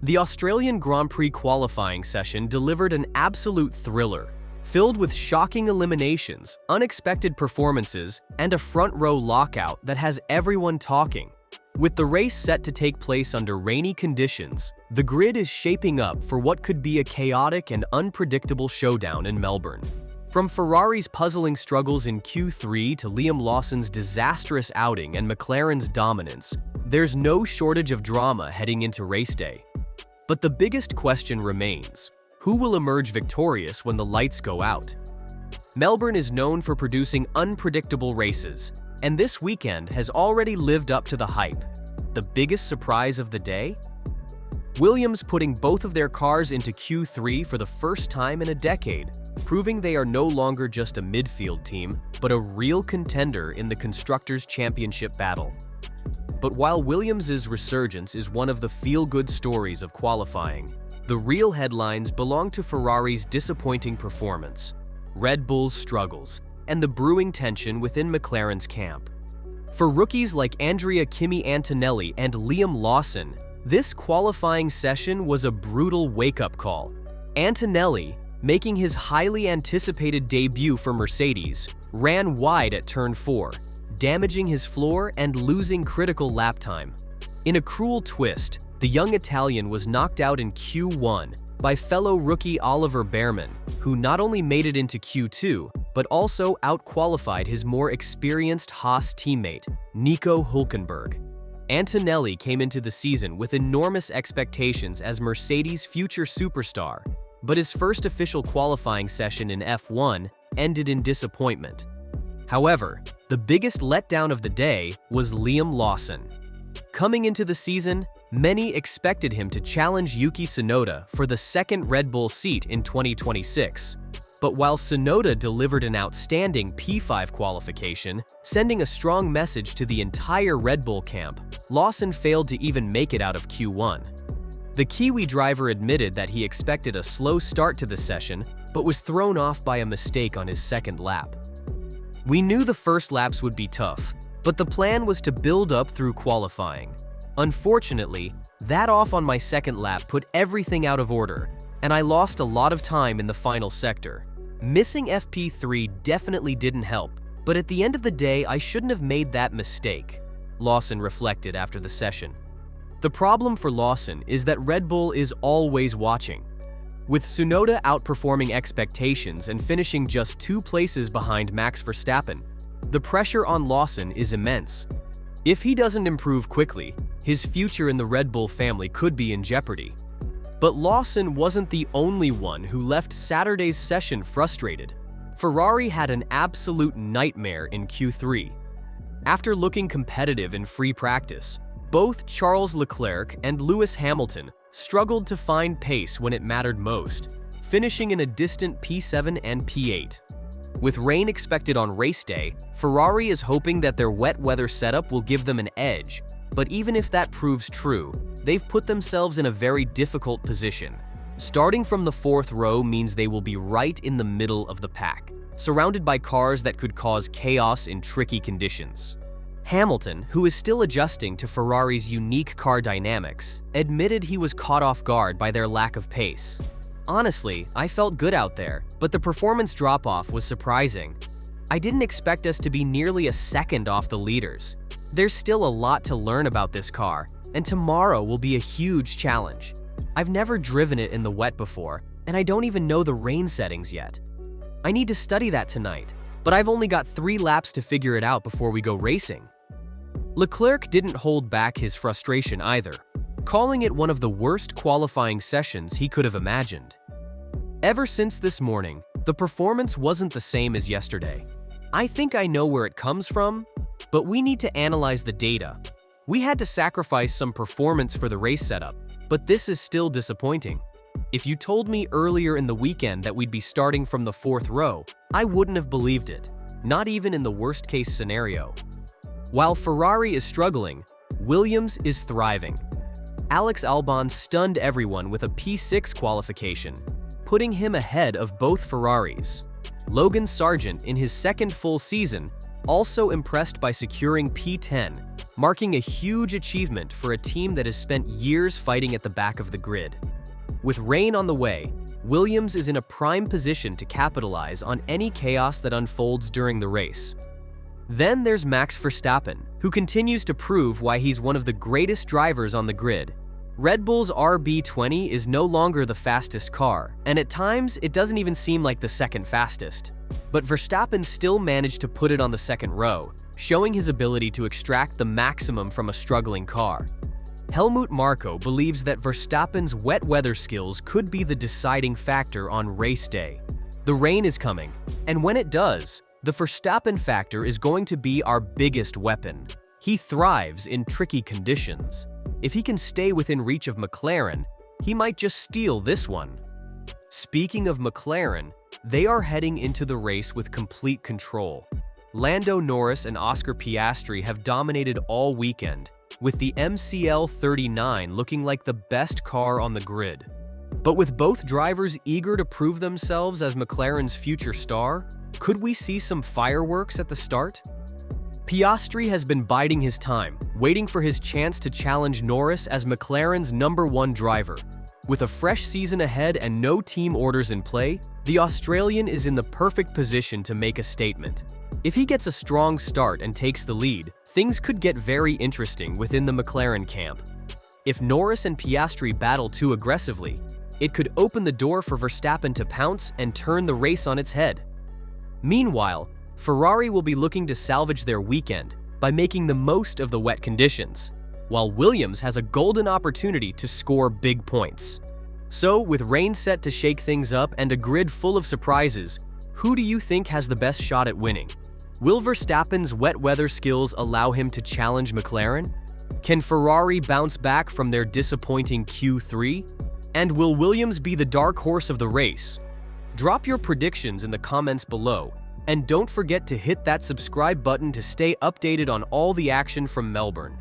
The Australian Grand Prix qualifying session delivered an absolute thriller, filled with shocking eliminations, unexpected performances, and a front-row lockout that has everyone talking. With the race set to take place under rainy conditions, the grid is shaping up for what could be a chaotic and unpredictable showdown in Melbourne. From Ferrari's puzzling struggles in Q3 to Liam Lawson's disastrous outing and McLaren's dominance, there's no shortage of drama heading into race day. But the biggest question remains: who will emerge victorious when the lights go out? Melbourne is known for producing unpredictable races, and this weekend has already lived up to the hype. The biggest surprise of the day? Williams putting both of their cars into Q3 for the first time in a decade, proving they are no longer just a midfield team, but a real contender in the Constructors' Championship battle. But while Williams' resurgence is one of the feel-good stories of qualifying, the real headlines belong to Ferrari's disappointing performance, Red Bull's struggles, and the brewing tension within McLaren's camp. For rookies like Andrea Kimi Antonelli and Liam Lawson, this qualifying session was a brutal wake-up call. Antonelli, making his highly anticipated debut for Mercedes, ran wide at turn 4, damaging his floor and losing critical lap time. In a cruel twist, the young Italian was knocked out in Q1 by fellow rookie Oliver Bearman, who not only made it into Q2, but also out-qualified his more experienced Haas teammate, Nico Hülkenberg. Antonelli came into the season with enormous expectations as Mercedes' future superstar, but his first official qualifying session in F1 ended in disappointment. However, the biggest letdown of the day was Liam Lawson. Coming into the season, many expected him to challenge Yuki Tsunoda for the second Red Bull seat in 2026. But while Tsunoda delivered an outstanding P5 qualification, sending a strong message to the entire Red Bull camp, Lawson failed to even make it out of Q1. The Kiwi driver admitted that he expected a slow start to the session, but was thrown off by a mistake on his second lap. We knew the first laps would be tough, but the plan was to build up through qualifying. Unfortunately, that off on my second lap put everything out of order, and I lost a lot of time in the final sector. Missing FP3 definitely didn't help, but at the end of the day, I shouldn't have made that mistake, Lawson reflected after the session. The problem for Lawson is that Red Bull is always watching. With Tsunoda outperforming expectations and finishing just 2 places behind Max Verstappen, the pressure on Lawson is immense. If he doesn't improve quickly, his future in the Red Bull family could be in jeopardy. But Lawson wasn't the only one who left Saturday's session frustrated. Ferrari had an absolute nightmare in Q3. After looking competitive in free practice, both Charles Leclerc and Lewis Hamilton struggled to find pace when it mattered most, finishing in a distant P7 and P8. With rain expected on race day, Ferrari is hoping that their wet weather setup will give them an edge, but even if that proves true, they've put themselves in a very difficult position. Starting from the 4th row means they will be right in the middle of the pack, surrounded by cars that could cause chaos in tricky conditions. Hamilton, who is still adjusting to Ferrari's unique car dynamics, admitted he was caught off guard by their lack of pace. Honestly, I felt good out there, but the performance drop-off was surprising. I didn't expect us to be nearly a second off the leaders. There's still a lot to learn about this car, and tomorrow will be a huge challenge. I've never driven it in the wet before, and I don't even know the rain settings yet. I need to study that tonight, but I've only got 3 laps to figure it out before we go racing. Leclerc didn't hold back his frustration either, calling it one of the worst qualifying sessions he could have imagined. Ever since this morning, the performance wasn't the same as yesterday. I think I know where it comes from, but we need to analyze the data. We had to sacrifice some performance for the race setup, but this is still disappointing. If you told me earlier in the weekend that we'd be starting from the 4th row, I wouldn't have believed it, not even in the worst-case scenario. While Ferrari is struggling, Williams is thriving. Alex Albon stunned everyone with a P6 qualification, putting him ahead of both Ferraris. Logan Sargent, in his second full season, also impressed by securing P10, marking a huge achievement for a team that has spent years fighting at the back of the grid. With rain on the way, Williams is in a prime position to capitalize on any chaos that unfolds during the race. Then there's Max Verstappen, who continues to prove why he's one of the greatest drivers on the grid. Red Bull's RB20 is no longer the fastest car, and at times it doesn't even seem like the second fastest. But Verstappen still managed to put it on the second row, showing his ability to extract the maximum from a struggling car. Helmut Marko believes that Verstappen's wet weather skills could be the deciding factor on race day. The rain is coming, and when it does, the Verstappen factor is going to be our biggest weapon. He thrives in tricky conditions. If he can stay within reach of McLaren, he might just steal this one. Speaking of McLaren, they are heading into the race with complete control. Lando Norris and Oscar Piastri have dominated all weekend, with the MCL39 looking like the best car on the grid. But with both drivers eager to prove themselves as McLaren's future star, could we see some fireworks at the start? Piastri has been biding his time, waiting for his chance to challenge Norris as McLaren's #1 driver. With a fresh season ahead and no team orders in play, the Australian is in the perfect position to make a statement. If he gets a strong start and takes the lead, things could get very interesting within the McLaren camp. If Norris and Piastri battle too aggressively, it could open the door for Verstappen to pounce and turn the race on its head. Meanwhile, Ferrari will be looking to salvage their weekend by making the most of the wet conditions, while Williams has a golden opportunity to score big points. So, with rain set to shake things up and a grid full of surprises, who do you think has the best shot at winning? Will Verstappen's wet weather skills allow him to challenge McLaren? Can Ferrari bounce back from their disappointing Q3? And will Williams be the dark horse of the race? Drop your predictions in the comments below, and don't forget to hit that subscribe button to stay updated on all the action from Melbourne.